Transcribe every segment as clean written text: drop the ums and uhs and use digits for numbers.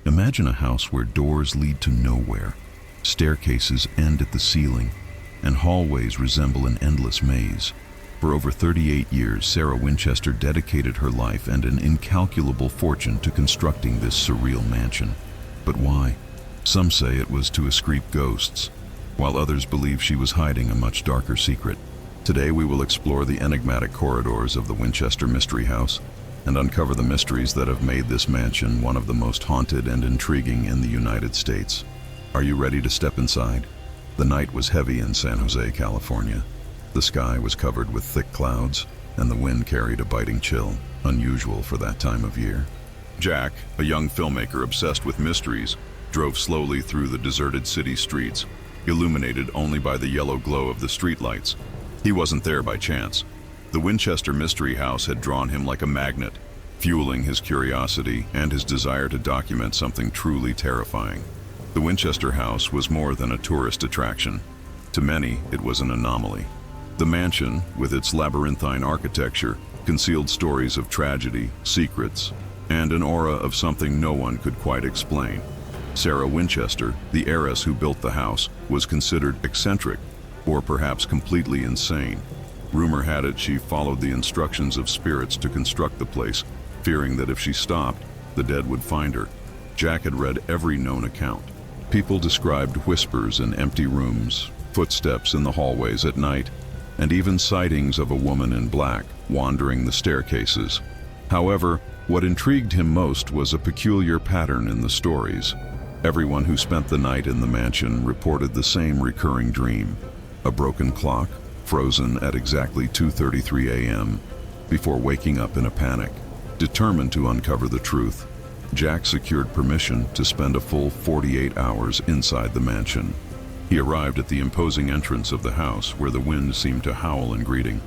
Imagine a house where doors lead to nowhere, staircases end at the ceiling, and hallways resemble an endless maze. For over 38 years, Sarah Winchester dedicated her life and an incalculable fortune to constructing this surreal mansion. But why? Some say it was to escape ghosts, while others believe she was hiding a much darker secret. Today we will explore the enigmatic corridors of the Winchester Mystery House and uncover the mysteries that have made this mansion one of the most haunted and intriguing in the United States. Are you ready to step inside? The night was heavy in San Jose, California. The sky was covered with thick clouds, and the wind carried a biting chill, unusual for that time of year. Jack, a young filmmaker obsessed with mysteries, drove slowly through the deserted city streets, illuminated only by the yellow glow of the streetlights. He wasn't there by chance. The Winchester Mystery House had drawn him like a magnet, fueling his curiosity and his desire to document something truly terrifying. The Winchester House was more than a tourist attraction. To many, it was an anomaly. The mansion, with its labyrinthine architecture, concealed stories of tragedy, secrets, and an aura of something no one could quite explain. Sarah Winchester, the heiress who built the house, was considered eccentric, or perhaps completely insane. Rumor had it she followed the instructions of spirits to construct the place, fearing that if she stopped, the dead would find her. Jack had read every known account. People described whispers in empty rooms, footsteps in the hallways at night, and even sightings of a woman in black wandering the staircases. However, what intrigued him most was a peculiar pattern in the stories. Everyone who spent the night in the mansion reported the same recurring dream: a broken clock, frozen at exactly 2:33 a.m., before waking up in a panic. Determined to uncover the truth, Jack secured permission to spend a full 48 hours inside the mansion. He arrived at the imposing entrance of the house, where the wind seemed to howl in greeting.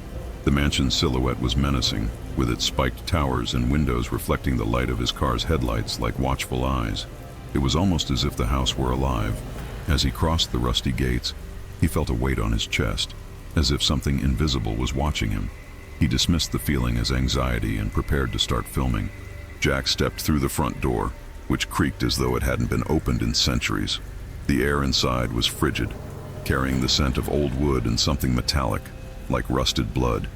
The mansion's silhouette was menacing, with its spiked towers and windows reflecting the light of his car's headlights like watchful eyes. It was almost as if the house were alive. As he crossed the rusty gates, he felt a weight on his chest, as if something invisible was watching him. He dismissed the feeling as anxiety and prepared to start filming. Jack stepped through the front door, which creaked as though it hadn't been opened in centuries. The air inside was frigid, carrying the scent of old wood and something metallic, like rusted blood.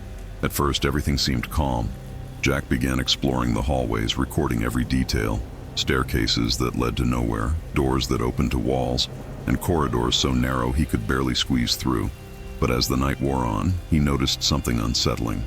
At first, everything seemed calm. Jack began exploring the hallways, recording every detail: staircases that led to nowhere, doors that opened to walls, and corridors so narrow he could barely squeeze through. But as the night wore on, he noticed something unsettling.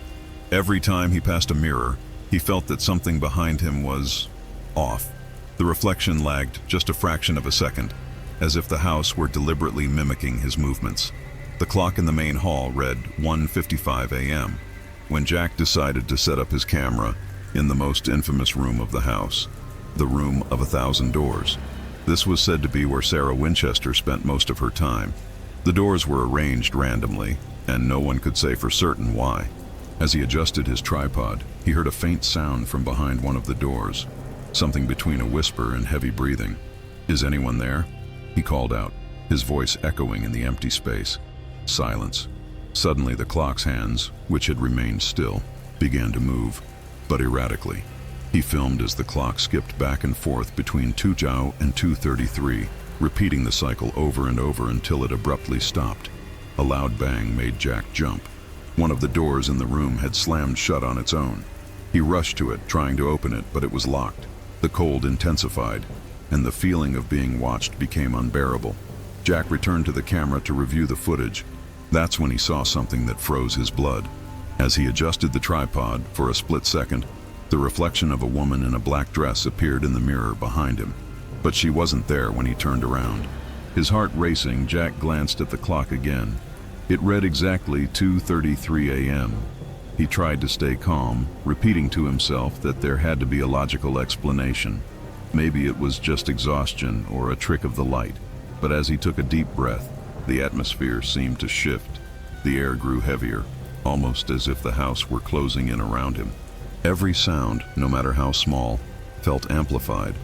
Every time he passed a mirror, he felt that something behind him was off. The reflection lagged just a fraction of a second, as if the house were deliberately mimicking his movements. The clock in the main hall read 1:55 a.m. when Jack decided to set up his camera in the most infamous room of the house, the Room of 1,000 Doors. This was said to be where Sarah Winchester spent most of her time. The doors were arranged randomly, and no one could say for certain why. As he adjusted his tripod, he heard a faint sound from behind one of the doors, something between a whisper and heavy breathing. "Is anyone there?" he called out, his voice echoing in the empty space. Silence. Suddenly the clock's hands, which had remained still, began to move, but erratically. He filmed as the clock skipped back and forth between 2:00 and 2:33, repeating the cycle over and over until it abruptly stopped. A loud bang made Jack jump. One of the doors in the room had slammed shut on its own. He rushed to it, trying to open it, but it was locked. The cold intensified, and the feeling of being watched became unbearable. Jack returned to the camera to review the footage. That's when he saw something that froze his blood. As he adjusted the tripod for a split second, the reflection of a woman in a black dress appeared in the mirror behind him. But she wasn't there when he turned around. His heart racing, Jack glanced at the clock again. It read exactly 2:33 a.m. He tried to stay calm, repeating to himself that there had to be a logical explanation. Maybe it was just exhaustion or a trick of the light. But as he took a deep breath, the atmosphere seemed to shift. The air grew heavier, almost as if the house were closing in around him. Every sound, no matter how small, felt amplified.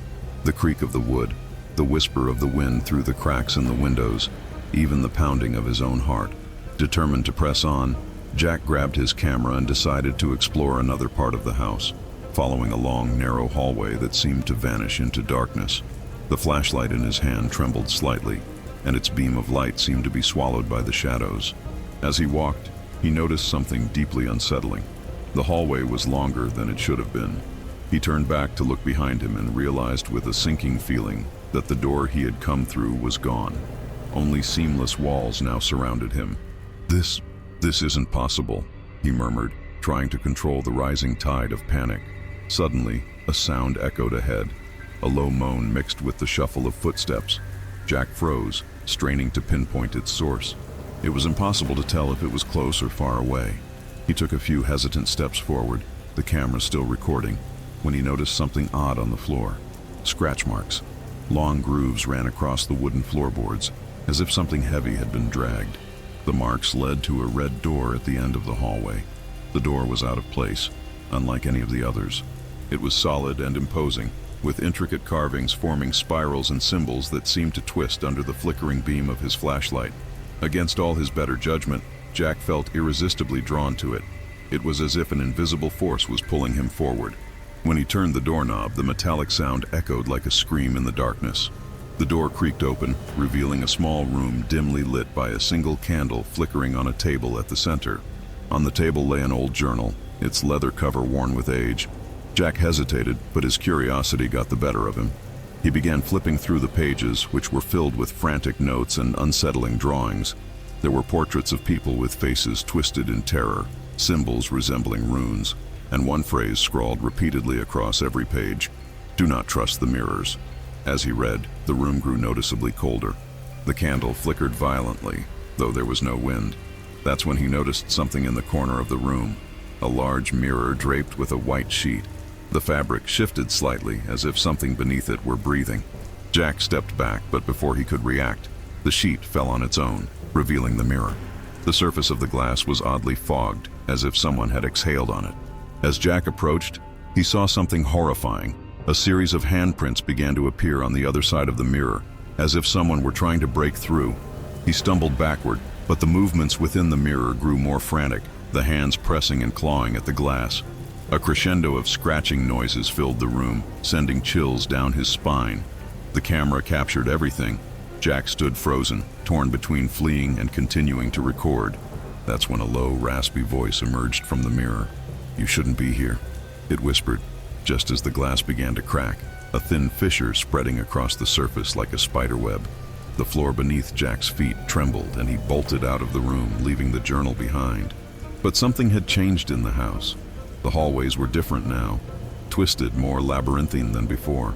The creak of the wood, the whisper of the wind through the cracks in the windows, even the pounding of his own heart. Determined to press on, Jack grabbed his camera and decided to explore another part of the house, following a long, narrow hallway that seemed to vanish into darkness. The flashlight in his hand trembled slightly, and its beam of light seemed to be swallowed by the shadows. As he walked, he noticed something deeply unsettling. The hallway was longer than it should have been. He turned back to look behind him and realized with a sinking feeling that the door he had come through was gone. Only seamless walls now surrounded him. This isn't possible," he murmured, trying to control the rising tide of panic. Suddenly, a sound echoed ahead, a low moan mixed with the shuffle of footsteps. Jack froze, straining to pinpoint its source. It was impossible to tell if it was close or far away. He took a few hesitant steps forward, the camera still recording, when he noticed something odd on the floor. Scratch marks. Long grooves ran across the wooden floorboards, as if something heavy had been dragged. The marks led to a red door at the end of the hallway. The door was out of place, unlike any of the others. It was solid and imposing, with intricate carvings forming spirals and symbols that seemed to twist under the flickering beam of his flashlight. Against all his better judgment, Jack felt irresistibly drawn to it. It was as if an invisible force was pulling him forward. When he turned the doorknob, the metallic sound echoed like a scream in the darkness. The door creaked open, revealing a small room dimly lit by a single candle flickering on a table at the center. On the table lay an old journal, its leather cover worn with age. Jack hesitated, but his curiosity got the better of him. He began flipping through the pages, which were filled with frantic notes and unsettling drawings. There were portraits of people with faces twisted in terror, symbols resembling runes, and one phrase scrawled repeatedly across every page: "Do not trust the mirrors." As he read, the room grew noticeably colder. The candle flickered violently, though there was no wind. That's when he noticed something in the corner of the room, a large mirror draped with a white sheet. The fabric shifted slightly, as if something beneath it were breathing. Jack stepped back, but before he could react, the sheet fell on its own, revealing the mirror. The surface of the glass was oddly fogged, as if someone had exhaled on it. As Jack approached, he saw something horrifying. A series of handprints began to appear on the other side of the mirror, as if someone were trying to break through. He stumbled backward, but the movements within the mirror grew more frantic, the hands pressing and clawing at the glass. A crescendo of scratching noises filled the room, sending chills down his spine. The camera captured everything. Jack stood frozen, torn between fleeing and continuing to record. That's when a low, raspy voice emerged from the mirror. "You shouldn't be here," it whispered, just as the glass began to crack, a thin fissure spreading across the surface like a spider web. The floor beneath Jack's feet trembled, and he bolted out of the room, leaving the journal behind. But something had changed in the house. The hallways were different now, twisted, more labyrinthine than before.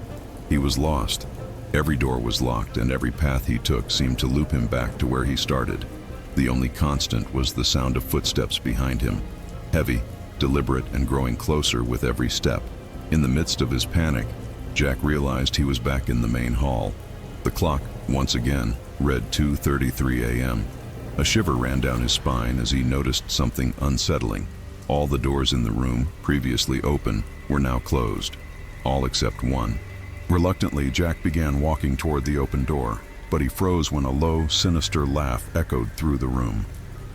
He was lost. Every door was locked, and every path he took seemed to loop him back to where he started. The only constant was the sound of footsteps behind him, heavy, deliberate, and growing closer with every step. In the midst of his panic, Jack realized he was back in the main hall. The clock, once again, read 2:33 a.m. A shiver ran down his spine as he noticed something unsettling. All the doors in the room, previously open, were now closed, all except one. Reluctantly, Jack began walking toward the open door, but he froze when a low, sinister laugh echoed through the room.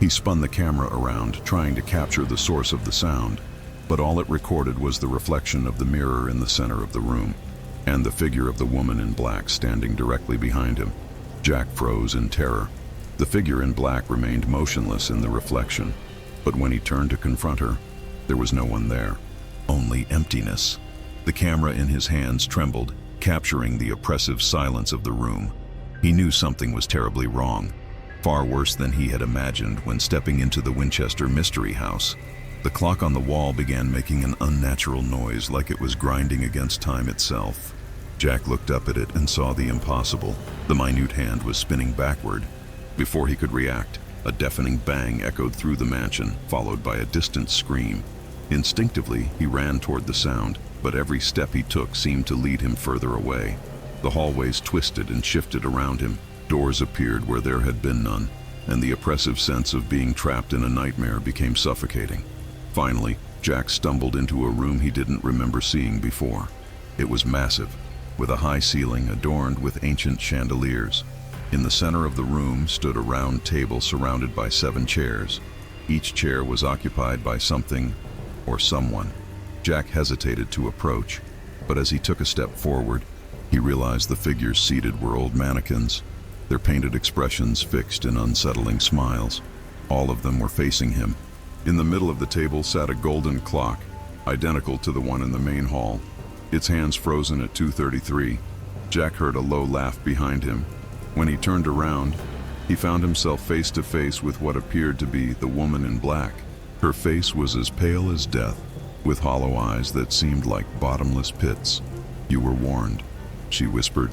He spun the camera around, trying to capture the source of the sound, but all it recorded was the reflection of the mirror in the center of the room, and the figure of the woman in black standing directly behind him. Jack froze in terror. The figure in black remained motionless in the reflection, but when he turned to confront her, there was no one there, only emptiness. The camera in his hands trembled, capturing the oppressive silence of the room. He knew something was terribly wrong, far worse than he had imagined when stepping into the Winchester mystery house. The clock on the wall began making an unnatural noise, like it was grinding against time itself. Jack looked up at it and saw the impossible. The minute hand was spinning backward. Before he could react, a deafening bang echoed through the mansion, followed by a distant scream. Instinctively, he ran toward the sound, but every step he took seemed to lead him further away. The hallways twisted and shifted around him. Doors appeared where there had been none, and the oppressive sense of being trapped in a nightmare became suffocating. Finally, Jack stumbled into a room he didn't remember seeing before. It was massive, with a high ceiling adorned with ancient chandeliers. In the center of the room stood a round table surrounded by 7 chairs. Each chair was occupied by something or someone. Jack hesitated to approach, but as he took a step forward, He realized the figures seated were old mannequins, their painted expressions fixed in unsettling smiles. All of them were facing him. In the middle of the table sat a golden clock, identical to the one in the main hall, its hands frozen at 2:33. Jack heard a low laugh behind him. When he turned around, he found himself face to face with what appeared to be the woman in black. Her face was as pale as death, with hollow eyes that seemed like bottomless pits. "You were warned," she whispered,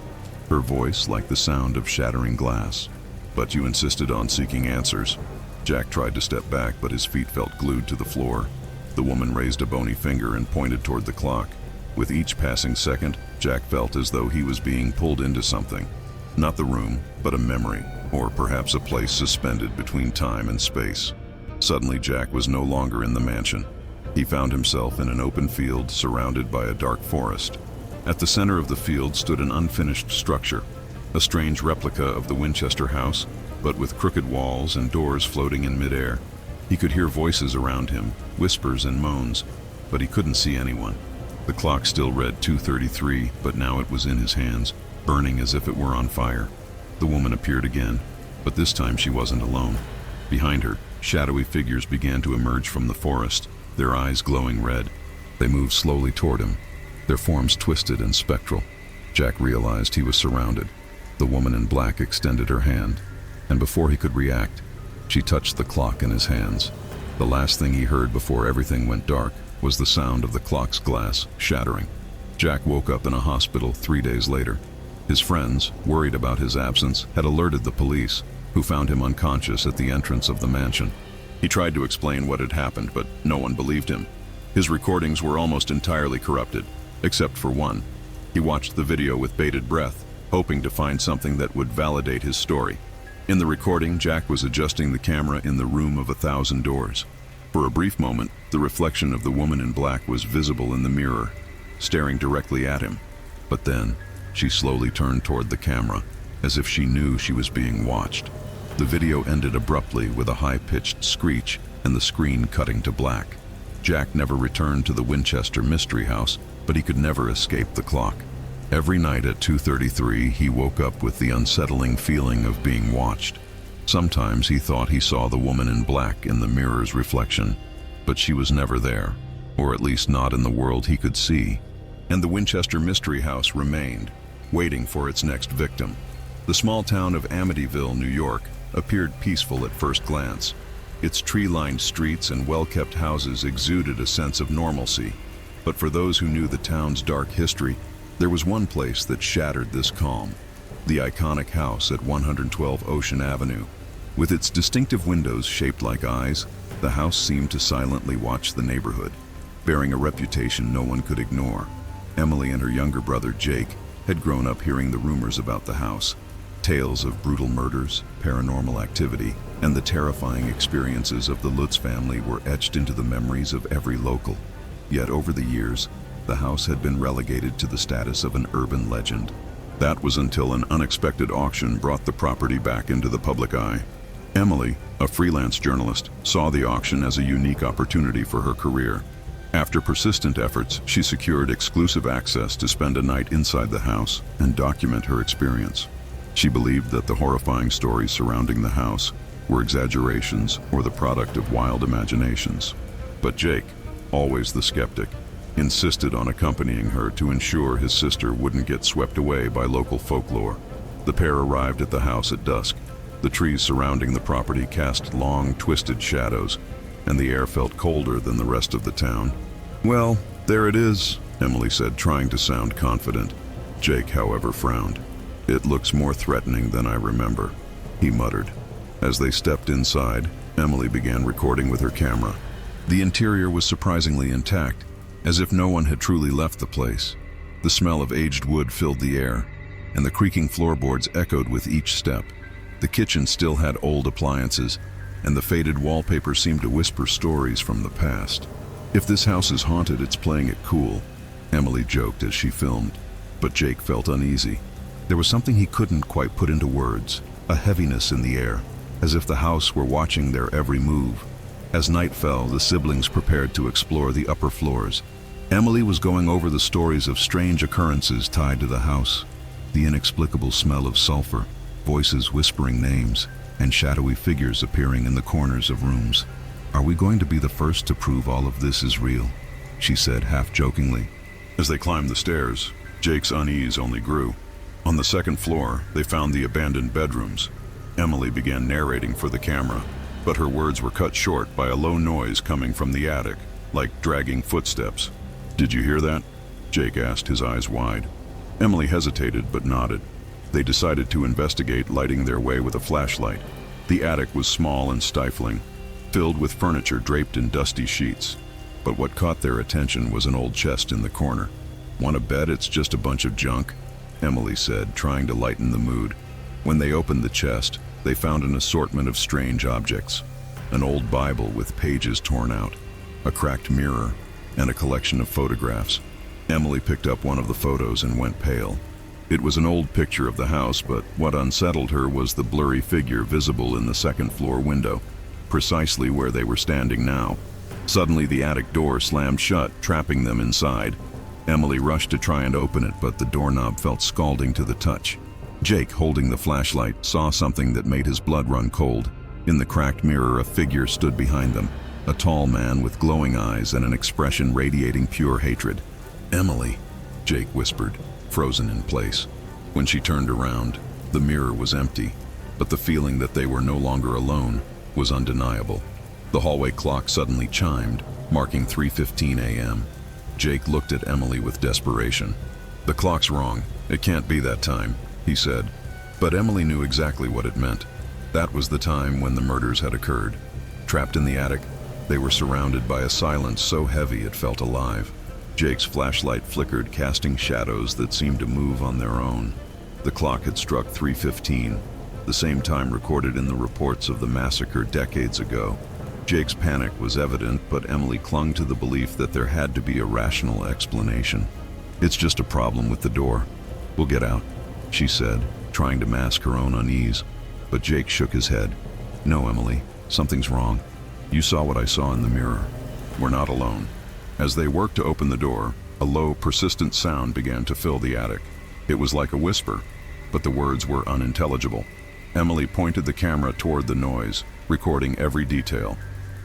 her voice like the sound of shattering glass. "But you insisted on seeking answers." Jack tried to step back, but his feet felt glued to the floor. The woman raised a bony finger and pointed toward the clock. With each passing second, Jack felt as though he was being pulled into something. Not the room, but a memory, or perhaps a place suspended between time and space. Suddenly, Jack was no longer in the mansion. He found himself in an open field surrounded by a dark forest. At the center of the field stood an unfinished structure, a strange replica of the Winchester house, but with crooked walls and doors floating in midair. He could hear voices around him, whispers and moans, but he couldn't see anyone. The clock still read 2:33, but now it was in his hands, burning as if it were on fire. The woman appeared again, but this time she wasn't alone. Behind her, shadowy figures began to emerge from the forest, their eyes glowing red. They moved slowly toward him, their forms twisted and spectral. Jack realized he was surrounded. The woman in black extended her hand, and before he could react, she touched the clock in his hands. The last thing he heard before everything went dark was the sound of the clock's glass shattering. Jack woke up in a hospital 3 days later. His friends, worried about his absence, had alerted the police, who found him unconscious at the entrance of the mansion. He tried to explain what had happened, but no one believed him. His recordings were almost entirely corrupted, except for one. He watched the video with bated breath, hoping to find something that would validate his story. In the recording, Jack was adjusting the camera in the room of 1,000 doors. For a brief moment, the reflection of the woman in black was visible in the mirror, staring directly at him. But then, she slowly turned toward the camera, as if she knew she was being watched. The video ended abruptly with a high-pitched screech and the screen cutting to black. Jack never returned to the Winchester mystery house, but he could never escape the clock. Every night at 2:33, he woke up with the unsettling feeling of being watched. Sometimes he thought he saw the woman in black in the mirror's reflection, but she was never there, or at least not in the world he could see. And the Winchester mystery house remained, waiting for its next victim. The small town of Amityville, New York, appeared peaceful at first glance. Its tree-lined streets and well-kept houses exuded a sense of normalcy. But for those who knew the town's dark history, there was one place that shattered this calm: the iconic house at 112 Ocean Avenue. With its distinctive windows shaped like eyes, the house seemed to silently watch the neighborhood, bearing a reputation no one could ignore. Emily and her younger brother, Jake, had grown up hearing the rumors about the house. Tales of brutal murders, paranormal activity, and the terrifying experiences of the Lutz family were etched into the memories of every local. Yet over the years, the house had been relegated to the status of an urban legend. That was until an unexpected auction brought the property back into the public eye. Emily, a freelance journalist, saw the auction as a unique opportunity for her career. After persistent efforts, she secured exclusive access to spend a night inside the house and document her experience. She believed that the horrifying stories surrounding the house were exaggerations or the product of wild imaginations. But Jake, always the skeptic, insisted on accompanying her to ensure his sister wouldn't get swept away by local folklore. The pair arrived at the house at dusk. The trees surrounding the property cast long, twisted shadows, and the air felt colder than the rest of the town. "Well, there it is," Emily said, trying to sound confident. Jake, however, frowned. "It looks more threatening than I remember," he muttered. As they stepped inside, Emily began recording with her camera. The interior was surprisingly intact, as if no one had truly left the place. The smell of aged wood filled the air, and the creaking floorboards echoed with each step. The kitchen still had old appliances, and the faded wallpaper seemed to whisper stories from the past. "If this house is haunted, it's playing it cool," Emily joked as she filmed. But Jake felt uneasy. There was something he couldn't quite put into words, a heaviness in the air, as if the house were watching their every move. As night fell, the siblings prepared to explore the upper floors. Emily was going over the stories of strange occurrences tied to the house, the inexplicable smell of sulfur, voices whispering names, and shadowy figures appearing in the corners of rooms. "Are we going to be the first to prove all of this is real?" she said half-jokingly. As they climbed the stairs, Jake's unease only grew. On the second floor, they found the abandoned bedrooms. Emily began narrating for the camera, but her words were cut short by a low noise coming from the attic, like dragging footsteps. "Did you hear that?" Jake asked, his eyes wide. Emily hesitated but nodded. They decided to investigate, lighting their way with a flashlight. The attic was small and stifling, filled with furniture draped in dusty sheets. But what caught their attention was an old chest in the corner. "Wanna bet it's just a bunch of junk?" Emily said, trying to lighten the mood. When they opened the chest, they found an assortment of strange objects. An old Bible with pages torn out, a cracked mirror, and a collection of photographs. Emily picked up one of the photos and went pale. It was an old picture of the house, but what unsettled her was the blurry figure visible in the second-floor window, precisely where they were standing now. Suddenly, the attic door slammed shut, trapping them inside. Emily rushed to try and open it, but the doorknob felt scalding to the touch. Jake, holding the flashlight, saw something that made his blood run cold. In the cracked mirror, a figure stood behind them, a tall man with glowing eyes and an expression radiating pure hatred. "Emily," Jake whispered, frozen in place. When she turned around, the mirror was empty, but the feeling that they were no longer alone was undeniable. The hallway clock suddenly chimed, marking 3:15 a.m. Jake looked at Emily with desperation. "The clock's wrong. It can't be that time," he said. But Emily knew exactly what it meant. That was the time when the murders had occurred. Trapped in the attic, they were surrounded by a silence so heavy it felt alive. Jake's flashlight flickered, casting shadows that seemed to move on their own. The clock had struck 3:15, the same time recorded in the reports of the massacre decades ago. Jake's panic was evident, but Emily clung to the belief that there had to be a rational explanation. "It's just a problem with the door. We'll get out," she said, trying to mask her own unease. But Jake shook his head. "No, Emily, something's wrong. You saw what I saw in the mirror. We're not alone." As they worked to open the door, a low, persistent sound began to fill the attic. It was like a whisper, but the words were unintelligible. Emily pointed the camera toward the noise, recording every detail.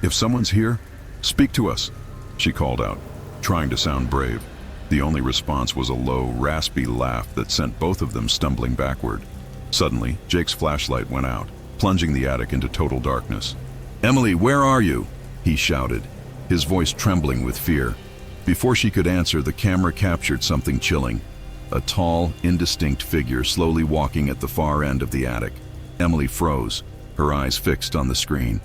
"If someone's here, speak to us," she called out, trying to sound brave. The only response was a low, raspy laugh that sent both of them stumbling backward. Suddenly, Jake's flashlight went out, plunging the attic into total darkness. "Emily, where are you?" he shouted, his voice trembling with fear. Before she could answer, the camera captured something chilling. A tall, indistinct figure slowly walking at the far end of the attic. Emily froze, her eyes fixed on the screen.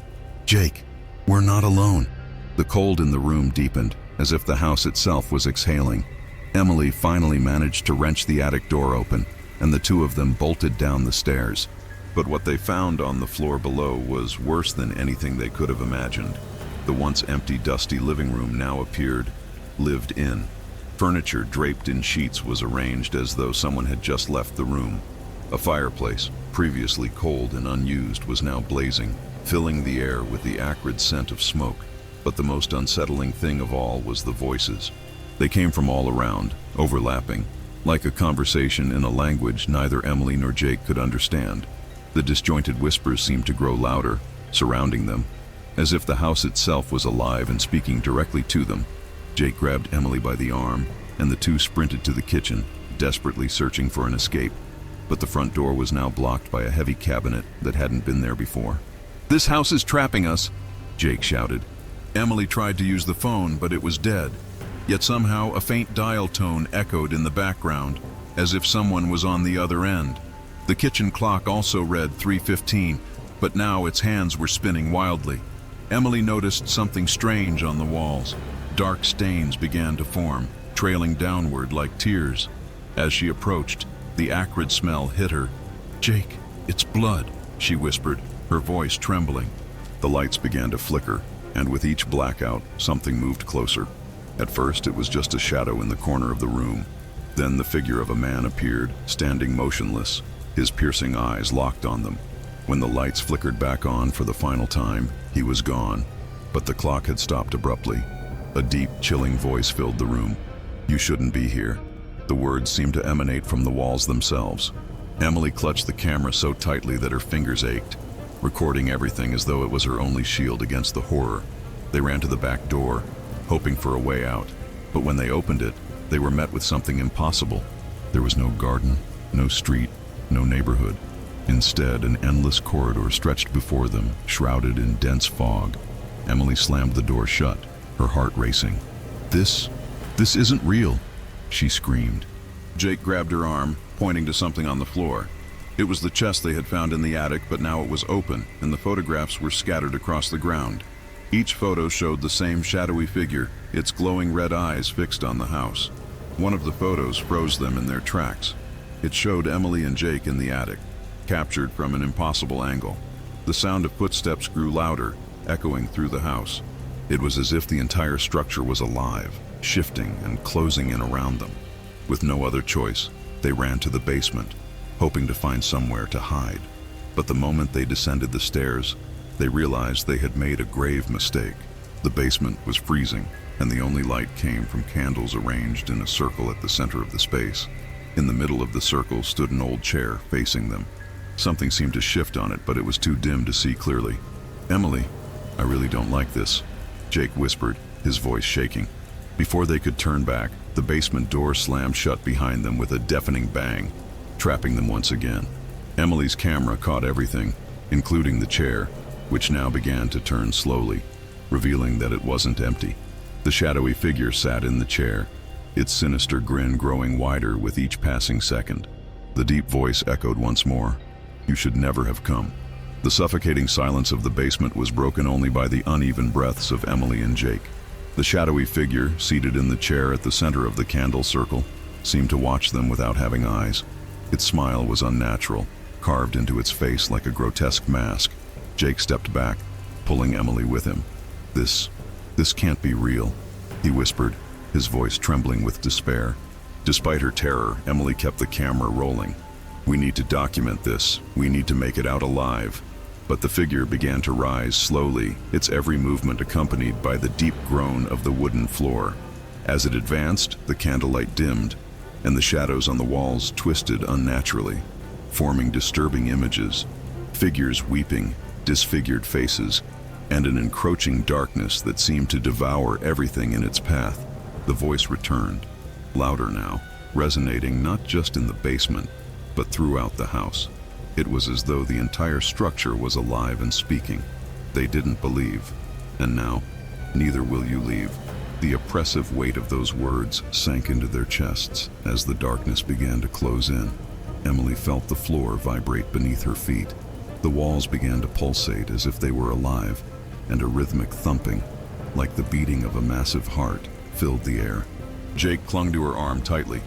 "Jake, we're not alone." The cold in the room deepened, as if the house itself was exhaling. Emily finally managed to wrench the attic door open, and the two of them bolted down the stairs. But what they found on the floor below was worse than anything they could have imagined. The once empty, dusty living room now appeared lived in. Furniture draped in sheets was arranged as though someone had just left the room. A fireplace, previously cold and unused, was now blazing, filling the air with the acrid scent of smoke. But the most unsettling thing of all was the voices. They came from all around, overlapping, like a conversation in a language neither Emily nor Jake could understand. The disjointed whispers seemed to grow louder, surrounding them, as if the house itself was alive and speaking directly to them. Jake grabbed Emily by the arm, and the two sprinted to the kitchen, desperately searching for an escape. But the front door was now blocked by a heavy cabinet that hadn't been there before. "This house is trapping us," Jake shouted. Emily tried to use the phone, but it was dead. Yet somehow a faint dial tone echoed in the background, as if someone was on the other end. The kitchen clock also read 3:15, but now its hands were spinning wildly. Emily noticed something strange on the walls. Dark stains began to form, trailing downward like tears. As she approached, the acrid smell hit her. "Jake, it's blood," she whispered, her voice trembling. The lights began to flicker, and with each blackout, something moved closer. At first, it was just a shadow in the corner of the room. Then the figure of a man appeared, standing motionless, his piercing eyes locked on them. When the lights flickered back on for the final time, he was gone, but the clock had stopped abruptly. A deep, chilling voice filled the room. "You shouldn't be here." The words seemed to emanate from the walls themselves. Emily clutched the camera so tightly that her fingers ached, recording everything as though it was her only shield against the horror. They ran to the back door, hoping for a way out. But when they opened it, they were met with something impossible. There was no garden, no street, no neighborhood. Instead, an endless corridor stretched before them, shrouded in dense fog. Emily slammed the door shut, her heart racing. This isn't real," she screamed. Jake grabbed her arm, pointing to something on the floor. It was the chest they had found in the attic, but now it was open, and the photographs were scattered across the ground. Each photo showed the same shadowy figure, its glowing red eyes fixed on the house. One of the photos froze them in their tracks. It showed Emily and Jake in the attic, captured from an impossible angle. The sound of footsteps grew louder, echoing through the house. It was as if the entire structure was alive, shifting and closing in around them. With no other choice, they ran to the basement, hoping to find somewhere to hide. But the moment they descended the stairs, they realized they had made a grave mistake. The basement was freezing, and the only light came from candles arranged in a circle at the center of the space. In the middle of the circle stood an old chair facing them. Something seemed to shift on it, but it was too dim to see clearly. "Emily, I really don't like this," Jake whispered, his voice shaking. Before they could turn back, the basement door slammed shut behind them with a deafening bang, trapping them once again. Emily's camera caught everything, including the chair, which now began to turn slowly, revealing that it wasn't empty. The shadowy figure sat in the chair, its sinister grin growing wider with each passing second. The deep voice echoed once more, "You should never have come." The suffocating silence of the basement was broken only by the uneven breaths of Emily and Jake. The shadowy figure, seated in the chair at the center of the candle circle, seemed to watch them without having eyes. Its smile was unnatural, carved into its face like a grotesque mask. Jake stepped back, pulling Emily with him. This can't be real," he whispered, his voice trembling with despair. Despite her terror, Emily kept the camera rolling. "We need to document this. We need to make it out alive." But the figure began to rise slowly, its every movement accompanied by the deep groan of the wooden floor. As it advanced, the candlelight dimmed, and the shadows on the walls twisted unnaturally, forming disturbing images. Figures weeping, disfigured faces, and an encroaching darkness that seemed to devour everything in its path. The voice returned, louder now, resonating not just in the basement, but throughout the house. It was as though the entire structure was alive and speaking. They didn't believe. And now, "Neither will you leave." The oppressive weight of those words sank into their chests as the darkness began to close in. Emily felt the floor vibrate beneath her feet. The walls began to pulsate as if they were alive, and a rhythmic thumping, like the beating of a massive heart, filled the air. Jake clung to her arm tightly,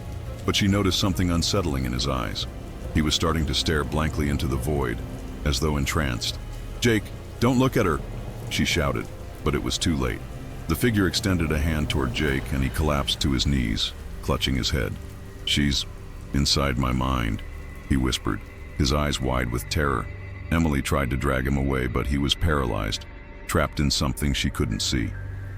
but she noticed something unsettling in his eyes. He was starting to stare blankly into the void, as though entranced. "Jake, don't look at her!" she shouted, but it was too late. The figure extended a hand toward Jake, and he collapsed to his knees, clutching his head. "She's inside my mind," he whispered, his eyes wide with terror. Emily tried to drag him away, but he was paralyzed, trapped in something she couldn't see.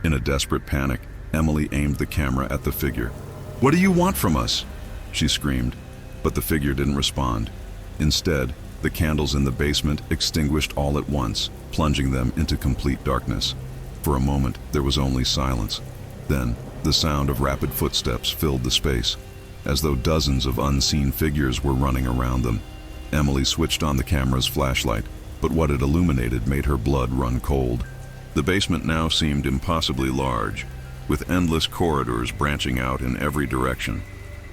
In a desperate panic, Emily aimed the camera at the figure. "What do you want from us?" she screamed, but the figure didn't respond. Instead, the candles in the basement extinguished all at once, plunging them into complete darkness. For a moment, there was only silence. Then, the sound of rapid footsteps filled the space, as though dozens of unseen figures were running around them. Emily switched on the camera's flashlight, but what it illuminated made her blood run cold. The basement now seemed impossibly large, with endless corridors branching out in every direction.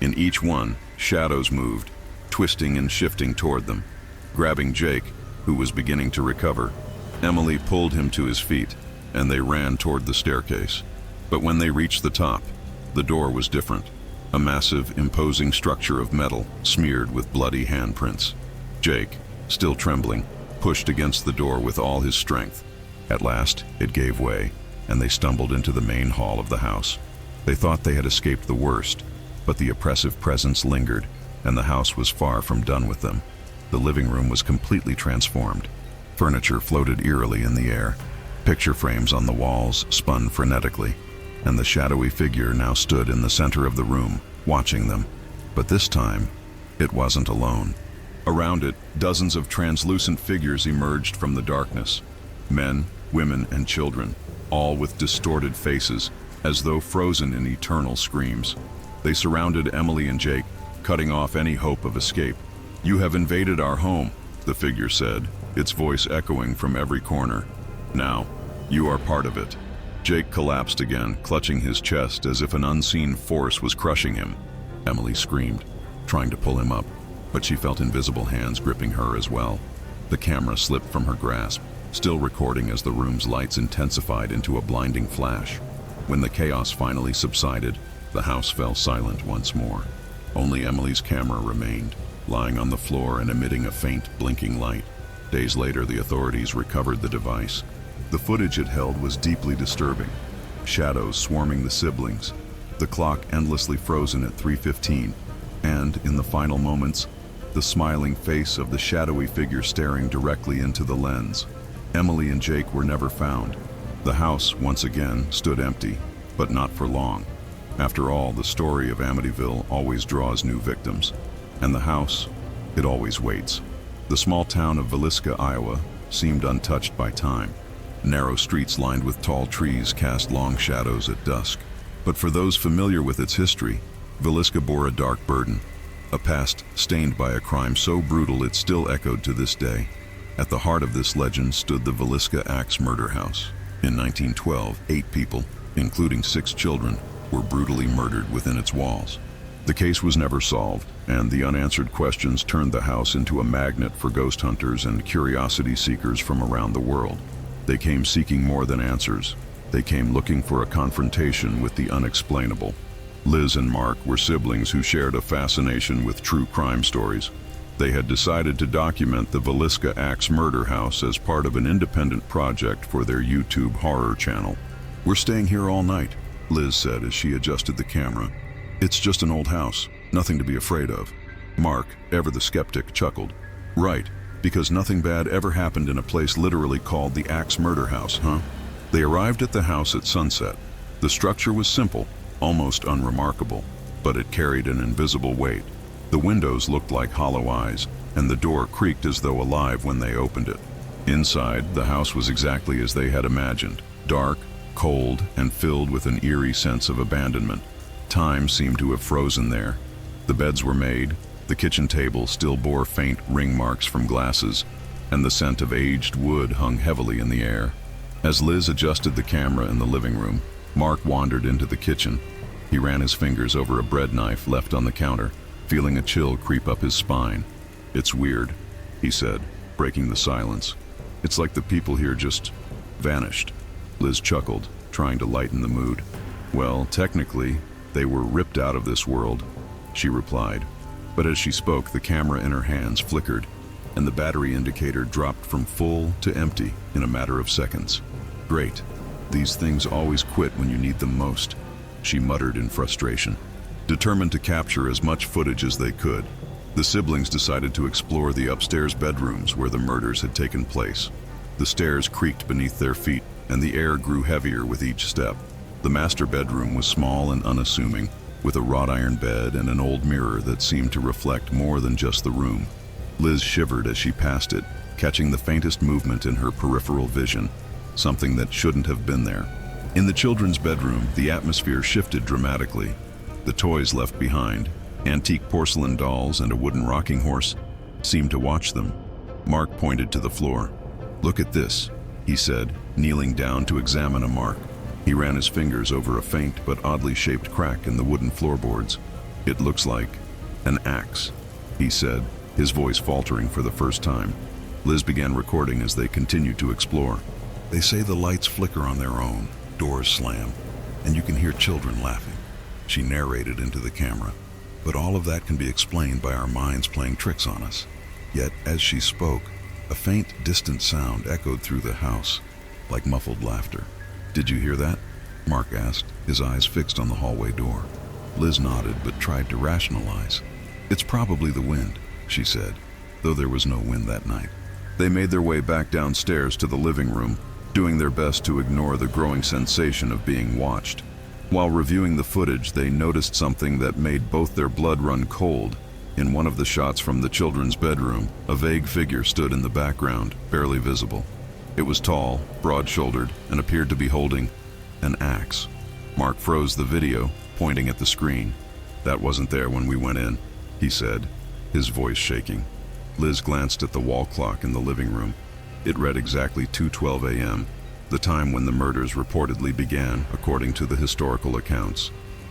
In each one, shadows moved, twisting and shifting toward them. Grabbing Jake, who was beginning to recover, Emily pulled him to his feet, and they ran toward the staircase. But when they reached the top, the door was different. A massive, imposing structure of metal, smeared with bloody handprints. Jake, still trembling, pushed against the door with all his strength. At last, it gave way, and they stumbled into the main hall of the house. They thought they had escaped the worst, but the oppressive presence lingered, and the house was far from done with them. The living room was completely transformed. Furniture floated eerily in the air. Picture frames on the walls spun frenetically. and the shadowy figure now stood in the center of the room, watching them. But this time, it wasn't alone. Around it, dozens of translucent figures emerged from the darkness. Men, women, and children, all with distorted faces, as though frozen in eternal screams. They surrounded Emily and Jake, cutting off any hope of escape. "You have invaded our home," the figure said, its voice echoing from every corner. "Now, you are part of it." Jake collapsed again, clutching his chest as if an unseen force was crushing him. Emily screamed, trying to pull him up, but she felt invisible hands gripping her as well. The camera slipped from her grasp, still recording as the room's lights intensified into a blinding flash. When the chaos finally subsided, the house fell silent once more. Only Emily's camera remained, lying on the floor and emitting a faint, blinking light. Days later, the authorities recovered the device. The footage it held was deeply disturbing. Shadows swarming the siblings, the clock endlessly frozen at 3:15, and, in the final moments, the smiling face of the shadowy figure staring directly into the lens. Emily and Jake were never found. The house, once again, stood empty, but not for long. After all, the story of Amityville always draws new victims. And the house, it always waits. The small town of Villisca, Iowa, seemed untouched by time. Narrow streets lined with tall trees cast long shadows at dusk. But for those familiar with its history, Villisca bore a dark burden, a past stained by a crime so brutal it still echoed to this day. At the heart of this legend stood the Villisca Axe Murder House. In 1912, 8 people, including 6 children, were brutally murdered within its walls. The case was never solved, and the unanswered questions turned the house into a magnet for ghost hunters and curiosity seekers from around the world. They came seeking more than answers. They came looking for a confrontation with the unexplainable. Liz and Mark were siblings who shared a fascination with true crime stories. They had decided to document the Villisca Axe Murder House as part of an independent project for their YouTube horror channel. "We're staying here all night," Liz said as she adjusted the camera. "It's just an old house, nothing to be afraid of." Mark, ever the skeptic, chuckled. "Right, because nothing bad ever happened in a place literally called the Axe Murder House, huh?" They arrived at the house at sunset. The structure was simple, almost unremarkable, but it carried an invisible weight. The windows looked like hollow eyes, and the door creaked as though alive when they opened it. Inside, the house was exactly as they had imagined, dark, cold, and filled with an eerie sense of abandonment. Time seemed to have frozen there. The beds were made, the kitchen table still bore faint ring marks from glasses, and the scent of aged wood hung heavily in the air. As Liz adjusted the camera in the living room, Mark wandered into the kitchen. He ran his fingers over a bread knife left on the counter, feeling a chill creep up his spine. "It's weird," he said, breaking the silence. "It's like the people here just vanished." Liz chuckled, trying to lighten the mood. "Well, technically, they were ripped out of this world," she replied. But as she spoke, the camera in her hands flickered, and the battery indicator dropped from full to empty in a matter of seconds. "Great. These things always quit when you need them most," she muttered in frustration. Determined to capture as much footage as they could, the siblings decided to explore the upstairs bedrooms where the murders had taken place. The stairs creaked beneath their feet, and the air grew heavier with each step. The master bedroom was small and unassuming, with a wrought iron bed and an old mirror that seemed to reflect more than just the room. Liz shivered as she passed it, catching the faintest movement in her peripheral vision, something that shouldn't have been there. In the children's bedroom, the atmosphere shifted dramatically. The toys left behind, antique porcelain dolls and a wooden rocking horse, seemed to watch them. Mark pointed to the floor. "Look at this," he said, kneeling down to examine a mark. He ran his fingers over a faint but oddly shaped crack in the wooden floorboards. "It looks like an axe," he said, his voice faltering for the first time. Liz began recording as they continued to explore. "They say the lights flicker on their own, doors slam, and you can hear children laughing," she narrated into the camera. "But all of that can be explained by our minds playing tricks on us." Yet, as she spoke, a faint, distant sound echoed through the house, like muffled laughter. "Did you hear that?" Mark asked, his eyes fixed on the hallway door. Liz nodded but tried to rationalize. "It's probably the wind," she said, though there was no wind that night. They made their way back downstairs to the living room, doing their best to ignore the growing sensation of being watched. While reviewing the footage, they noticed something that made both their blood run cold. In one of the shots from the children's bedroom, a vague figure stood in the background, barely visible. It was tall, broad-shouldered, and appeared to be holding an axe. Mark froze the video, pointing at the screen. "That wasn't there when we went in," he said, his voice shaking. Liz glanced at the wall clock in the living room. It read exactly 2:12 a.m., the time when the murders reportedly began, according to the historical accounts.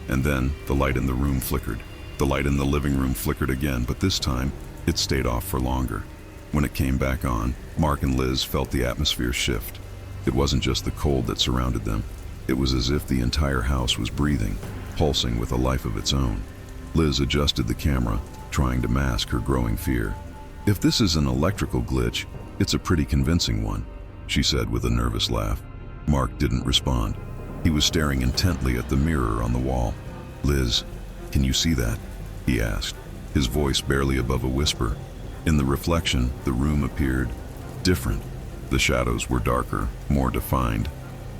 And then the light in the room flickered. The light in the living room flickered again, but this time it stayed off for longer. When it came back on, Mark and Liz felt the atmosphere shift. It wasn't just the cold that surrounded them. It was as if the entire house was breathing, pulsing with a life of its own. Liz adjusted the camera, trying to mask her growing fear. "If this is an electrical glitch, it's a pretty convincing one," she said with a nervous laugh. Mark didn't respond. He was staring intently at the mirror on the wall. "Liz, can you see that?" he asked, his voice barely above a whisper. In the reflection, the room appeared different. The shadows were darker, more defined,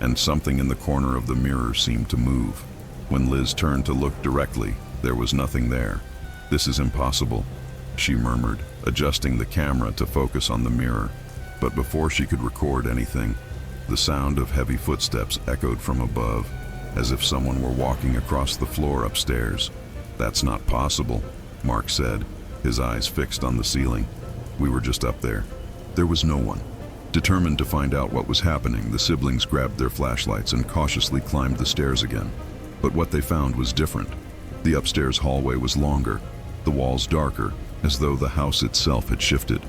and something in the corner of the mirror seemed to move. When Liz turned to look directly, there was nothing there. "This is impossible," she murmured, adjusting the camera to focus on the mirror. But before she could record anything, the sound of heavy footsteps echoed from above, as if someone were walking across the floor upstairs. "That's not possible," Mark said, his eyes fixed on the ceiling. "We were just up there." There was no one. Determined to find out what was happening, the siblings grabbed their flashlights and cautiously climbed the stairs again. But what they found was different. The upstairs hallway was longer, the walls darker, as though the house itself had shifted.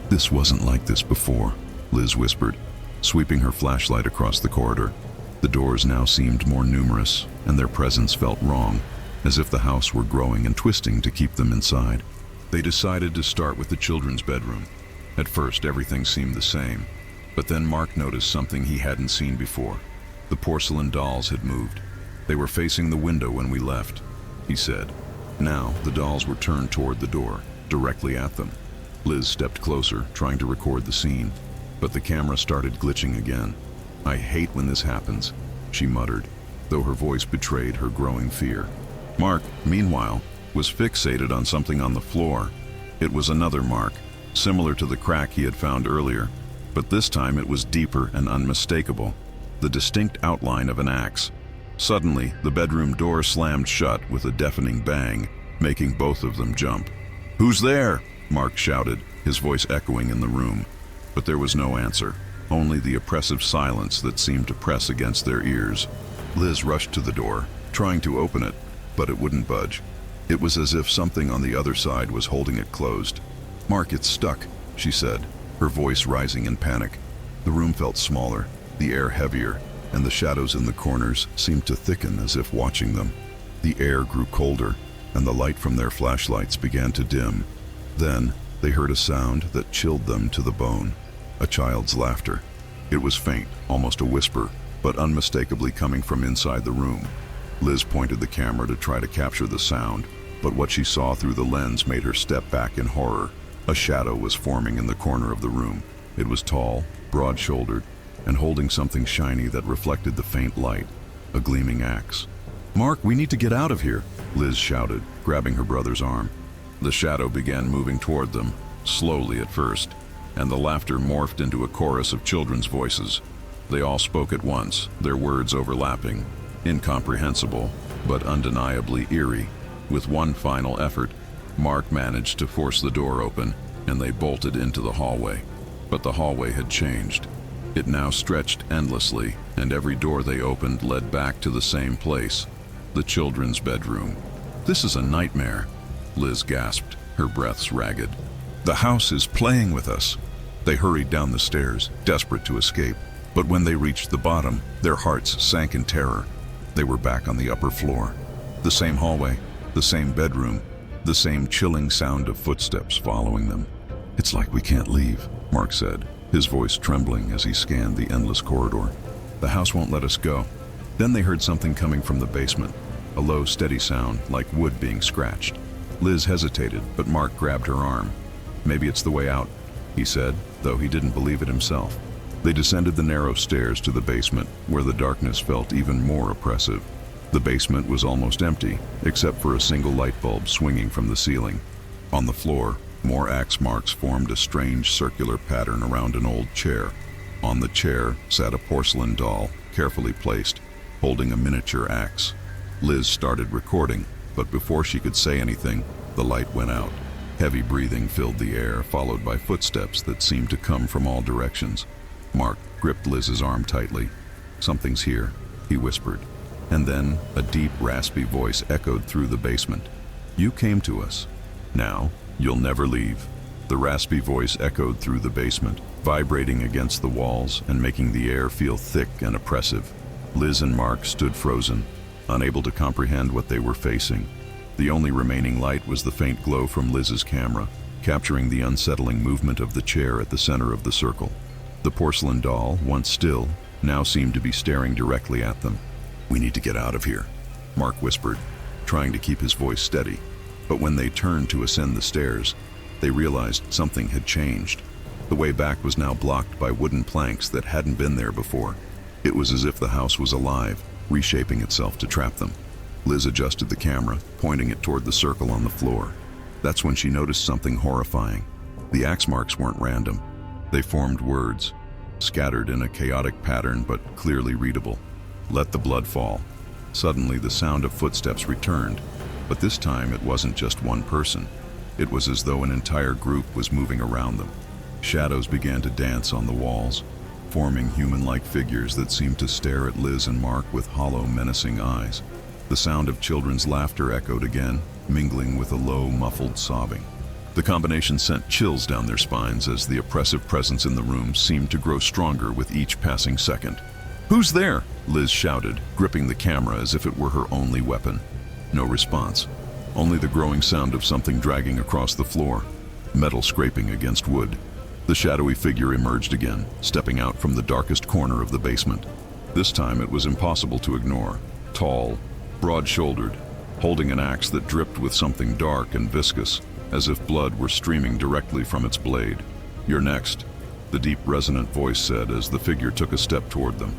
"This wasn't like this before," Liz whispered, sweeping her flashlight across the corridor. The doors now seemed more numerous, and their presence felt wrong, as if the house were growing and twisting to keep them inside. They decided to start with the children's bedroom. At first, everything seemed the same, but then Mark noticed something he hadn't seen before. The porcelain dolls had moved. "They were facing the window when we left," he said. Now, the dolls were turned toward the door, directly at them. Liz stepped closer, trying to record the scene, but the camera started glitching again. "I hate when this happens," she muttered, though her voice betrayed her growing fear. Mark, meanwhile, was fixated on something on the floor. It was another mark, similar to the crack he had found earlier, but this time it was deeper and unmistakable, the distinct outline of an axe. Suddenly, the bedroom door slammed shut with a deafening bang, making both of them jump. "Who's there?" Mark shouted, his voice echoing in the room. But there was no answer, only the oppressive silence that seemed to press against their ears. Liz rushed to the door, trying to open it, but it wouldn't budge. It was as if something on the other side was holding it closed. "Mark, it's stuck," she said, her voice rising in panic. The room felt smaller, the air heavier, and the shadows in the corners seemed to thicken as if watching them. The air grew colder, and the light from their flashlights began to dim. Then they heard a sound that chilled them to the bone, a child's laughter. It was faint, almost a whisper, but unmistakably coming from inside the room. Liz pointed the camera to try to capture the sound, but what she saw through the lens made her step back in horror. A shadow was forming in the corner of the room. It was tall, broad-shouldered, and holding something shiny that reflected the faint light, a gleaming axe. "Mark, we need to get out of here," Liz shouted, grabbing her brother's arm. The shadow began moving toward them, slowly at first, and the laughter morphed into a chorus of children's voices. They all spoke at once, their words overlapping, incomprehensible, but undeniably eerie. With one final effort, Mark managed to force the door open, and they bolted into the hallway. But the hallway had changed. It now stretched endlessly, and every door they opened led back to the same place, the children's bedroom. "This is a nightmare," Liz gasped, her breaths ragged. "The house is playing with us." They hurried down the stairs, desperate to escape, but when they reached the bottom, their hearts sank in terror. They were back on the upper floor. The same hallway, the same bedroom, the same chilling sound of footsteps following them. "It's like we can't leave," Mark said, his voice trembling as he scanned the endless corridor. "The house won't let us go." Then they heard something coming from the basement, a low, steady sound like wood being scratched. Liz hesitated, but Mark grabbed her arm. "Maybe it's the way out," he said, though he didn't believe it himself. They descended the narrow stairs to the basement, where the darkness felt even more oppressive. The basement was almost empty, except for a single light bulb swinging from the ceiling. On the floor, more axe marks formed a strange circular pattern around an old chair. On the chair sat a porcelain doll, carefully placed, holding a miniature axe. Liz started recording, but before she could say anything, the light went out. Heavy breathing filled the air, followed by footsteps that seemed to come from all directions. Mark gripped Liz's arm tightly. "Something's here," he whispered. And then a deep, raspy voice echoed through the basement. "You came to us. Now, you'll never leave." The raspy voice echoed through the basement, vibrating against the walls and making the air feel thick and oppressive. Liz and Mark stood frozen, unable to comprehend what they were facing. The only remaining light was the faint glow from Liz's camera, capturing the unsettling movement of the chair at the center of the circle. The porcelain doll, once still, now seemed to be staring directly at them. "We need to get out of here," Mark whispered, trying to keep his voice steady. But when they turned to ascend the stairs, they realized something had changed. The way back was now blocked by wooden planks that hadn't been there before. It was as if the house was alive, reshaping itself to trap them. Liz adjusted the camera, pointing it toward the circle on the floor. That's when she noticed something horrifying. The axe marks weren't random. They formed words, scattered in a chaotic pattern but clearly readable. "Let the blood fall." Suddenly the sound of footsteps returned, but this time it wasn't just one person. It was as though an entire group was moving around them. Shadows began to dance on the walls, forming human-like figures that seemed to stare at Liz and Mark with hollow, menacing eyes. The sound of children's laughter echoed again, mingling with a low, muffled sobbing. The combination sent chills down their spines as the oppressive presence in the room seemed to grow stronger with each passing second. "Who's there?" Liz shouted, gripping the camera as if it were her only weapon. No response, only the growing sound of something dragging across the floor, metal scraping against wood. The shadowy figure emerged again, stepping out from the darkest corner of the basement. This time it was impossible to ignore. Tall, broad-shouldered, holding an axe that dripped with something dark and viscous, as if blood were streaming directly from its blade. "You're next," the deep, resonant voice said as the figure took a step toward them.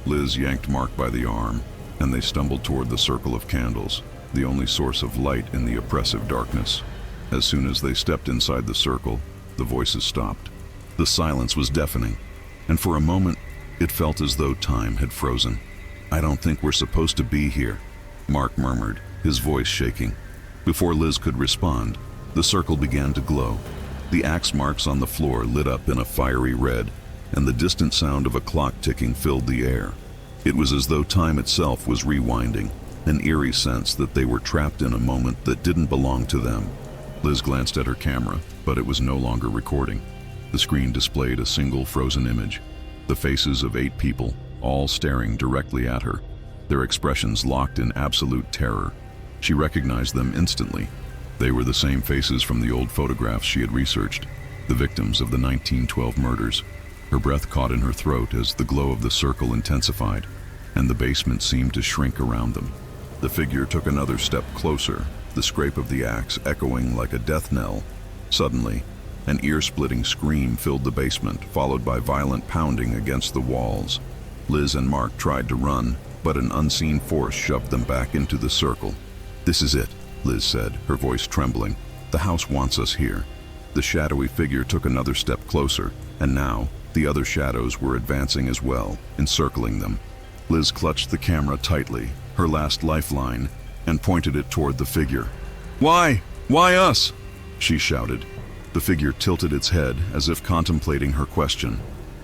Liz yanked Mark by the arm, and they stumbled toward the circle of candles, the only source of light in the oppressive darkness. As soon as they stepped inside the circle, the voices stopped. The silence was deafening, and for a moment, it felt as though time had frozen. "I don't think we're supposed to be here," Mark murmured, his voice shaking. Before Liz could respond, the circle began to glow. The axe marks on the floor lit up in a fiery red, and the distant sound of a clock ticking filled the air. It was as though time itself was rewinding, an eerie sense that they were trapped in a moment that didn't belong to them. Liz glanced at her camera, but it was no longer recording. The screen displayed a single frozen image, the faces of 8 people, all staring directly at her, their expressions locked in absolute terror. She recognized them instantly. They were the same faces from the old photographs she had researched, the victims of the 1912 murders. Her breath caught in her throat as the glow of the circle intensified, and the basement seemed to shrink around them. The figure took another step closer, the scrape of the axe echoing like a death knell. Suddenly, an ear-splitting scream filled the basement, followed by violent pounding against the walls. Liz and Mark tried to run, but an unseen force shoved them back into the circle. "This is it," Liz said, her voice trembling. "The house wants us here." The shadowy figure took another step closer, and now the other shadows were advancing as well, encircling them. Liz clutched the camera tightly, her last lifeline, and pointed it toward the figure. "Why? Why us?" she shouted. The figure tilted its head as if contemplating her question.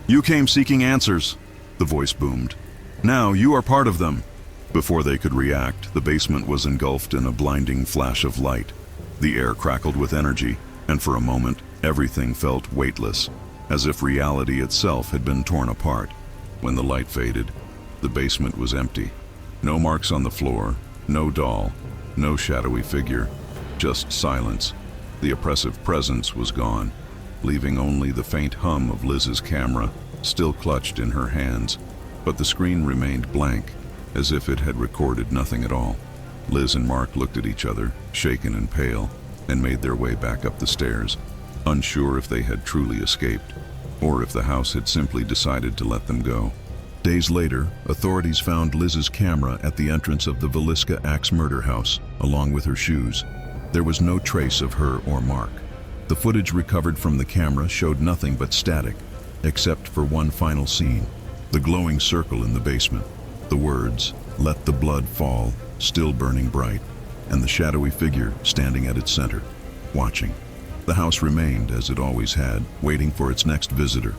"You came seeking answers," the voice boomed. "Now you are part of them." Before they could react, the basement was engulfed in a blinding flash of light. The air crackled with energy, and for a moment, everything felt weightless, as if reality itself had been torn apart. When the light faded, the basement was empty. No marks on the floor, no doll, no shadowy figure, just silence. The oppressive presence was gone, leaving only the faint hum of Liz's camera, still clutched in her hands. But the screen remained blank, as if it had recorded nothing at all. Liz and Mark looked at each other, shaken and pale, and made their way back up the stairs, unsure if they had truly escaped, or if the house had simply decided to let them go. Days later, authorities found Liz's camera at the entrance of the Villisca Axe murder house, along with her shoes. There was no trace of her or Mark. The footage recovered from the camera showed nothing but static, except for one final scene: the glowing circle in the basement, the words, "Let the blood fall," still burning bright, and the shadowy figure standing at its center, watching. The house remained as it always had, waiting for its next visitor.